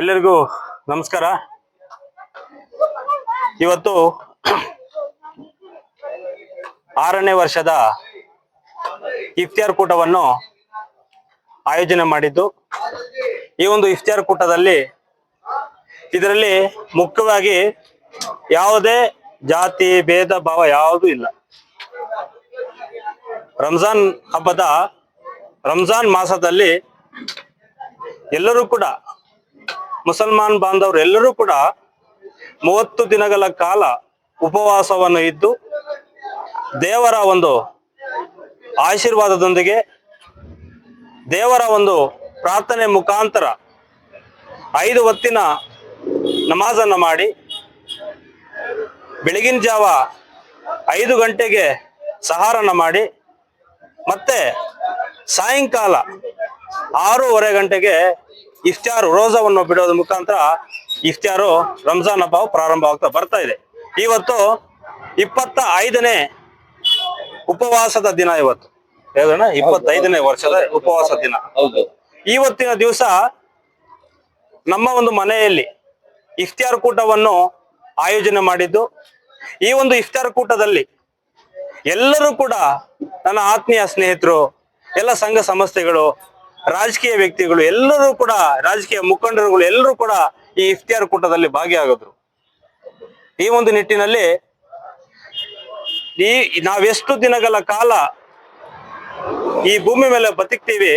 ಎಲ್ಲರಿಗೂ ನಮಸ್ಕಾರ. ಇವತ್ತು 6ನೇ ವರ್ಷದ ಇಫ್ತಿಯಾರ್ ಕೂಟವನ್ನು ಆಯೋಜನೆ ಮಾಡಿದ್ದು. ಈ ಒಂದು ಇಫ್ತಿಯಾರ್ ಕೂಟದಲ್ಲಿ ಇದರಲ್ಲಿ ಮುಖ್ಯವಾಗಿ ಯಾವುದೇ ಜಾತಿ ಭೇದ ಭಾವ ಯಾವುದೂ ಇಲ್ಲ. ರಂಜಾನ್ ಮಾಸದಲ್ಲಿ ಎಲ್ಲರೂ ಕೂಡ ಮುಸಲ್ಮಾನ್ ಬಾಂಧವರು ಎಲ್ಲರೂ ಕೂಡ 30 ದಿನಗಳ ಕಾಲ ಉಪವಾಸವನ್ನು ಇದ್ದು ದೇವರ ಒಂದು ಆಶೀರ್ವಾದದೊಂದಿಗೆ ದೇವರ ಒಂದು ಪ್ರಾರ್ಥನೆ ಮುಖಾಂತರ 5 ಹೊತ್ತಿನ ನಮಾಜನ್ನು ಮಾಡಿ ಬೆಳಗಿನ ಜಾವ 5 ಗಂಟೆಗೆ ಸಹಾರನ ಮಾಡಿ ಮತ್ತೆ ಸಾಯಂಕಾಲ 6:30 ಗಂಟೆಗೆ ಇಫ್ತಿಯಾರ್ ರೋಜಾವನ್ನು ಬಿಡೋದ್ರ ಮುಖಾಂತರ ಇಫ್ತಿಯಾರು ರಂಜಾನ್ ಹಬ್ಬ ಪ್ರಾರಂಭ ಆಗ್ತಾ ಬರ್ತಾ ಇದೆ. ಇವತ್ತು 25ನೇ ಉಪವಾಸದ ದಿನ. ಇವತ್ತು 25ನೇ ವರ್ಷದ ಉಪವಾಸ ದಿನ. ಇವತ್ತಿನ ದಿವಸ ನಮ್ಮ ಒಂದು ಮನೆಯಲ್ಲಿ ಇಫ್ತಿಯಾರ್ ಕೂಟವನ್ನು ಆಯೋಜನೆ ಮಾಡಿದ್ದು. ಈ ಒಂದು ಇಫ್ತಿಯಾರ್ ಕೂಟದಲ್ಲಿ ಎಲ್ಲರೂ ಕೂಡ ನನ್ನ ಆತ್ಮೀಯ ಸ್ನೇಹಿತರು, ಎಲ್ಲ ಸಂಘ ಸಂಸ್ಥೆಗಳು, ರಾಜಕೀಯ ವ್ಯಕ್ತಿಗಳು, ಎಲ್ಲರೂ ಕೂಡ ರಾಜಕೀಯ ಮುಖಂಡರುಗಳು ಎಲ್ಲರೂ ಕೂಡ ಈ ಇಫ್ತಿಯಾರ್ ಕೂಟದಲ್ಲಿ ಭಾಗಿಯಾಗಿದ್ರು. ಈ ಒಂದು ನಿಟ್ಟಿನಲ್ಲಿ ನಾವೆಷ್ಟು ದಿನಗಳ ಕಾಲ ಈ ಭೂಮಿ ಮೇಲೆ ಬದುಕ್ತೀವಿ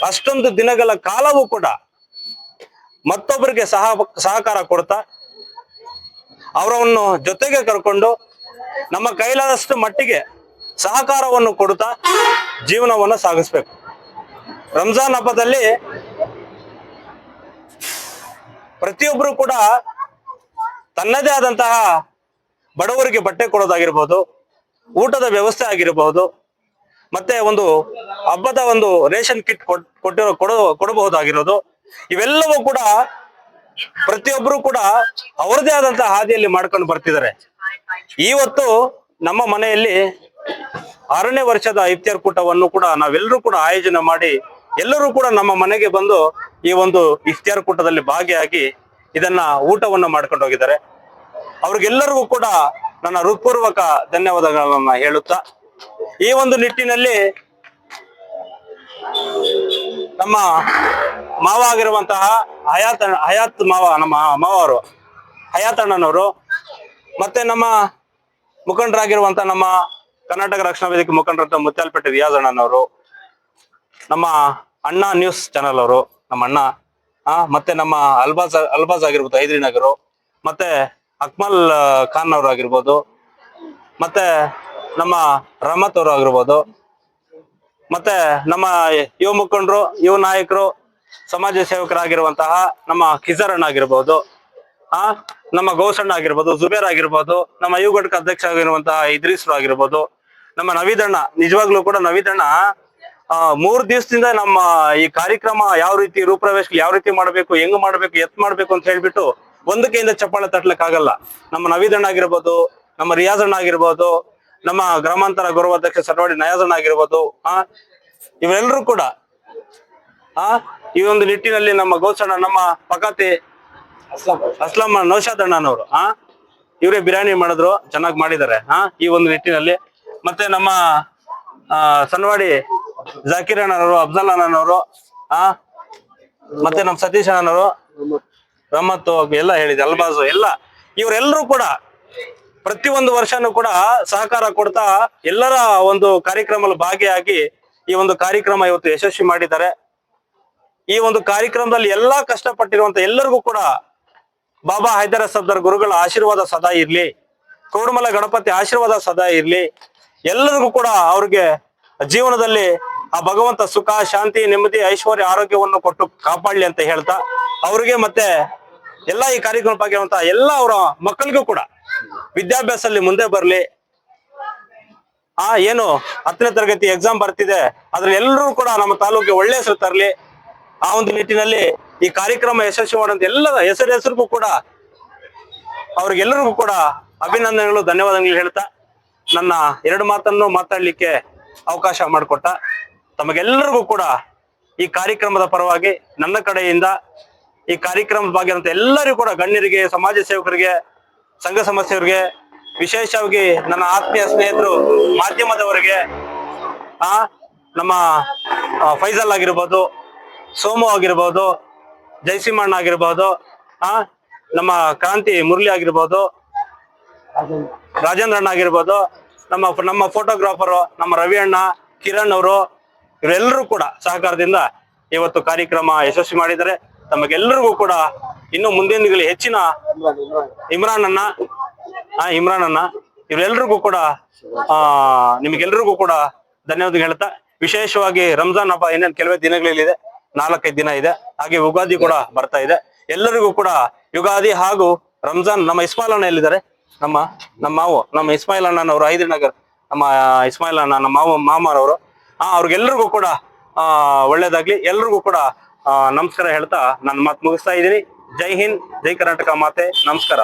ಅಷ್ಟೊಂದು ದಿನಗಳ ಕಾಲವೂ ಕೂಡ ಮತ್ತೊಬ್ಬರಿಗೆ ಸಹಕಾರ ಕೊಡ್ತಾ ಅವರನ್ನು ಜೊತೆಗೆ ಕರ್ಕೊಂಡು ನಮ್ಮ ಕೈಲಾದಷ್ಟು ಮಟ್ಟಿಗೆ ಸಹಕಾರವನ್ನು ಕೊಡುತ್ತಾ ಜೀವನವನ್ನು ಸಾಗಿಸ್ಬೇಕು. ರಂಜಾನ್ ಹಬ್ಬದಲ್ಲಿ ಪ್ರತಿಯೊಬ್ಬರು ಕೂಡ ತನ್ನದೇ ಆದಂತಹ ಬಡವರಿಗೆ ಬಟ್ಟೆ ಕೊಡೋದಾಗಿರ್ಬೋದು, ಊಟದ ವ್ಯವಸ್ಥೆ ಆಗಿರಬಹುದು, ಮತ್ತೆ ಒಂದು ಹಬ್ಬದ ಒಂದು ರೇಷನ್ ಕಿಟ್ ಕೊಡಬಹುದಾಗಿರೋದು, ಇವೆಲ್ಲವೂ ಕೂಡ ಪ್ರತಿಯೊಬ್ಬರು ಕೂಡ ಅವರದೇ ಆದಂತಹ ಹಾದಿಯಲ್ಲಿ ಮಾಡ್ಕೊಂಡು ಬರ್ತಿದ್ದಾರೆ. ಇವತ್ತು ನಮ್ಮ ಮನೆಯಲ್ಲಿ 6ನೇ ವರ್ಷದ ಇಫ್ತಿಯಾರ್ ಕೂಟವನ್ನು ಕೂಡ ನಾವೆಲ್ಲರೂ ಕೂಡ ಆಯೋಜನೆ ಮಾಡಿ ಎಲ್ಲರೂ ಕೂಡ ನಮ್ಮ ಮನೆಗೆ ಬಂದು ಈ ಒಂದು ಇಫ್ತಿಯಾರ್ ಕೂಟದಲ್ಲಿ ಭಾಗಿಯಾಗಿ ಇದನ್ನ ಊಟವನ್ನು ಮಾಡ್ಕೊಂಡು ಹೋಗಿದ್ದಾರೆ. ಅವ್ರಿಗೆಲ್ಲರಿಗೂ ಕೂಡ ನನ್ನ ಹೃತ್ಪೂರ್ವಕ ಧನ್ಯವಾದಗಳನ್ನ ಹೇಳುತ್ತಾ, ಈ ಒಂದು ನಿಟ್ಟಿನಲ್ಲಿ ನಮ್ಮ ಮಾವ ಆಗಿರುವಂತಹ ಹಯಾತ್ ಮಾವ, ನಮ್ಮ ಮಾವರು ಹಯಾತ್ ಅಣ್ಣನವರು, ಮತ್ತೆ ನಮ್ಮ ಮುಖಂಡರಾಗಿರುವಂತಹ ನಮ್ಮ ಕರ್ನಾಟಕ ರಕ್ಷಣಾ ವೇದಿಕೆ ಮುಖಂಡರಂತ ಮುತ್ಯಾಲಪೇಟೆ ರಿಯಾಜ್ ಅಣ್ಣನವರು, ನಮ್ಮ ಅಣ್ಣ ನ್ಯೂಸ್ ಚಾನೆಲ್ ಅವರು, ನಮ್ಮ ಅಣ್ಣ, ಮತ್ತೆ ನಮ್ಮ ಅಲ್ಬಾಜ್ ಆಗಿರ್ಬೋದು ಹೈದ್ರಿನಗರು, ಮತ್ತೆ ಅಕ್ಮಲ್ ಖಾನ್ ಅವರು ಆಗಿರ್ಬೋದು, ಮತ್ತೆ ನಮ್ಮ ರಹಮತ್ ಅವರು ಆಗಿರ್ಬೋದು, ಮತ್ತೆ ನಮ್ಮ ಯುವ ಮುಖಂಡರು, ಯುವ ನಾಯಕರು, ಸಮಾಜ ಸೇವಕರಾಗಿರುವಂತಹ ನಮ್ಮ ಖಿಜರ್ ಅಣ್ಣ ಆಗಿರ್ಬೋದು, ನಮ್ಮ ಗೌಸಣ್ಣ ಆಗಿರ್ಬೋದು, ಜುಬೇರ್ ಆಗಿರ್ಬೋದು, ನಮ್ಮ ಯುವ ಘಟಕ ಅಧ್ಯಕ್ಷ ಆಗಿರುವಂತಹ ಇದ್ರೀಸ್ರು ಆಗಿರ್ಬೋದು, ನಮ್ಮ ನವೀದಣ್ಣ, ನಿಜವಾಗ್ಲೂ ಕೂಡ ನವೀದಣ್ಣ 3 ದಿವಸದಿಂದ ನಮ್ಮ ಈ ಕಾರ್ಯಕ್ರಮ ಯಾವ ರೀತಿ ರೂಪುರೇಷೆ ಯಾವ ರೀತಿ ಮಾಡ್ಬೇಕು, ಹೆಂಗ್ ಮಾಡ್ಬೇಕು, ಮಾಡ್ಬೇಕು ಅಂತ ಹೇಳ್ಬಿಟ್ಟು ಒಂದು ಕೈಯಿಂದ ಚಪ್ಪಾಳೆ ತಟ್ಲಕ್ ಆಗಲ್ಲ. ನಮ್ಮ ನವೀದಣ್ಣ ಆಗಿರ್ಬೋದು, ನಮ್ಮ ರಿಯಾಜಣ್ಣ ಆಗಿರ್ಬೋದು, ನಮ್ಮ ಗ್ರಾಮಾಂತರ ಗೌರವಾಧ್ಯಕ್ಷ ಸರ್ವಾಡಿ ನಯಾಜಣ್ಣ ಆಗಿರ್ಬೋದು, ಇವೆಲ್ಲರೂ ಕೂಡ ಈ ಒಂದು ನಿಟ್ಟಿನಲ್ಲಿ ನಮ್ಮ ಗೌಸಣ್ಣ, ನಮ್ಮ ಪಕಾತಿ ಅಸ್ಲಾಂ ನೌಶಾದ್ ಅಣ್ಣನವರು ಇವರೇ ಬಿರಿಯಾನಿ ಮಾಡಿದ್ರು, ಚೆನ್ನಾಗಿ ಮಾಡಿದ್ದಾರೆ ಈ ಒಂದು ನಿಟ್ಟಿನಲ್ಲಿ. ಮತ್ತೆ ನಮ್ಮ ಸನ್ವಾಡಿ ಜಾಕೀರ್ ಅಣ್ಣನವರು, ಅಫ್ಜಲ್ ಅಣ್ಣನವರು, ಮತ್ತೆ ನಮ್ಮ ಸತೀಶ್ ಅಣ್ಣನವರು, ರಹಮತ್ ಎಲ್ಲ ಹೇಳಿದೆ, ಅಲ್ಬಾಜು ಎಲ್ಲ, ಇವರೆಲ್ಲರೂ ಕೂಡ ಪ್ರತಿಯೊಂದು ವರ್ಷನೂ ಕೂಡ ಸಹಕಾರ ಕೊಡ್ತಾ ಎಲ್ಲರ ಒಂದು ಕಾರ್ಯಕ್ರಮದಲ್ಲಿ ಭಾಗಿಯಾಗಿ ಈ ಒಂದು ಕಾರ್ಯಕ್ರಮ ಇವತ್ತು ಯಶಸ್ವಿ ಮಾಡಿದ್ದಾರೆ. ಈ ಒಂದು ಕಾರ್ಯಕ್ರಮದಲ್ಲಿ ಎಲ್ಲಾ ಕಷ್ಟಪಟ್ಟಿರುವಂತ ಎಲ್ಲರಿಗೂ ಕೂಡ ಬಾಬಾ ಹೈದರ ಸಫ್ದರ್ ಗುರುಗಳ ಆಶೀರ್ವಾದ ಸದಾ ಇರ್ಲಿ, ಕೋಡುಮಲ ಗಣಪತಿ ಆಶೀರ್ವಾದ ಸದಾ ಇರ್ಲಿ. ಎಲ್ಲರಿಗೂ ಕೂಡ ಅವ್ರಿಗೆ ಜೀವನದಲ್ಲಿ ಆ ಭಗವಂತ ಸುಖ, ಶಾಂತಿ, ನೆಮ್ಮದಿ, ಐಶ್ವರ್ಯ, ಆರೋಗ್ಯವನ್ನು ಕೊಟ್ಟು ಕಾಪಾಡ್ಲಿ ಅಂತ ಹೇಳ್ತಾ, ಅವ್ರಿಗೆ ಮತ್ತೆ ಎಲ್ಲ ಈ ಕಾರ್ಯಕ್ರಮ ಭಾಗಿರುವಂತ ಎಲ್ಲ ಅವರ ಮಕ್ಕಳಿಗೂ ಕೂಡ ವಿದ್ಯಾಭ್ಯಾಸದಲ್ಲಿ ಮುಂದೆ ಬರ್ಲಿ. ಏನು 10ನೇ ತರಗತಿ ಎಕ್ಸಾಮ್ ಬರ್ತಿದೆ, ಅದ್ರಲ್ಲಿ ಎಲ್ಲರೂ ಕೂಡ ನಮ್ಮ ತಾಲೂಕಿಗೆ ಒಳ್ಳೆ ಹೆಸರು ತರಲಿ. ಆ ಒಂದು ನಿಟ್ಟಿನಲ್ಲಿ ಈ ಕಾರ್ಯಕ್ರಮ ಯಶಸ್ವಿ ಮಾಡುವಂತ ಎಲ್ಲ ಹೆಸರಿಗೂ ಕೂಡ ಅವ್ರಿಗೆಲ್ಲರಿಗೂ ಕೂಡ ಅಭಿನಂದನೆಗಳು, ಧನ್ಯವಾದಗಳು ಹೇಳ್ತಾ ನನ್ನ 2 ಮಾತನ್ನು ಮಾತಾಡ್ಲಿಕ್ಕೆ ಅವಕಾಶ ಮಾಡಿಕೊಟ್ಟ ತಮಗೆಲ್ಲರಿಗೂ ಕೂಡ ಈ ಕಾರ್ಯಕ್ರಮದ ಪರವಾಗಿ ನನ್ನ ಕಡೆಯಿಂದ ಈ ಕಾರ್ಯಕ್ರಮದ ಭಾಗಿಯಾದಂತ ಎಲ್ಲರಿಗೂ ಕೂಡ ಗಣ್ಯರಿಗೆ, ಸಮಾಜ ಸೇವಕರಿಗೆ, ಸಂಘ ಸಂಸ್ಥೆಯವರಿಗೆ, ವಿಶೇಷವಾಗಿ ನನ್ನ ಆತ್ಮೀಯ ಸ್ನೇಹಿತರು, ಮಾಧ್ಯಮದವರಿಗೆ, ನಮ್ಮ ಫೈಜಲ್ ಆಗಿರ್ಬೋದು, ಸೋಮು ಆಗಿರ್ಬೋದು, ಜಯಸಿಂಹಣ್ಣ ಆಗಿರ್ಬೋದು, ನಮ್ಮ ಕ್ರಾಂತಿ ಮುರಳಿ ಆಗಿರ್ಬೋದು, ರಾಜೇಂದ್ರಣ್ಣ ಆಗಿರ್ಬೋದು, ನಮ್ಮ ಫೋಟೋಗ್ರಾಫರು ನಮ್ಮ ರವಿ ಅಣ್ಣ, ಕಿರಣ್ ಅವರು, ಇವರೆಲ್ಲರೂ ಕೂಡ ಸಹಕಾರದಿಂದ ಇವತ್ತು ಕಾರ್ಯಕ್ರಮ ಯಶಸ್ವಿ ಮಾಡಿದ್ದಾರೆ. ತಮಗೆಲ್ಲರಿಗೂ ಕೂಡ ಇನ್ನು ಮುಂದಿನ ದಿನಗಳಲ್ಲಿ ಹೆಚ್ಚಿನ ಇಮ್ರಾನ್ ಅಣ್ಣ ಇವರೆಲ್ಲರಿಗೂ ಕೂಡ ನಿಮಗೆಲ್ಲರಿಗೂ ಕೂಡ ಧನ್ಯವಾದ ಹೇಳ್ತಾ, ವಿಶೇಷವಾಗಿ ರಂಜಾನ್ ಹಬ್ಬ ಇನ್ನೇನು ಕೆಲವೇ ದಿನಗಳಲ್ಲಿದೆ, 4-5 ದಿನ ಇದೆ. ಹಾಗೆ ಯುಗಾದಿ ಕೂಡ ಬರ್ತಾ ಇದೆ. ಎಲ್ಲರಿಗೂ ಕೂಡ ಯುಗಾದಿ ಹಾಗೂ ರಂಜಾನ್. ನಮ್ಮ ಇಸ್ಮಾಯಿಲ್ ಅಣ್ಣ ಎಲ್ಲಿದ್ದಾರೆ? ನಮ್ಮ ಇಸ್ಮಾಯಿಲ್ ಅಣ್ಣನವರು ಹೈದರಾನಗರ್, ನಮ್ಮ ಇಸ್ಮಾಯಿಲ್ ಅಣ್ಣ ನಮ್ಮ ಮಾಮರವರು. ಅವ್ರಿಗೆಲ್ಲರಿಗೂ ಕೂಡ ಒಳ್ಳೇದಾಗ್ಲಿ. ಎಲ್ರಿಗೂ ಕೂಡ ನಮಸ್ಕಾರ ಹೇಳ್ತಾ ನನ್ನ ಮಾತು ಮುಗಿಸ್ತಾ ಇದ್ದೀನಿ. ಜೈ ಹಿಂದ್, ಜೈ ಕರ್ನಾಟಕ ಮಾತೆ. ನಮಸ್ಕಾರ.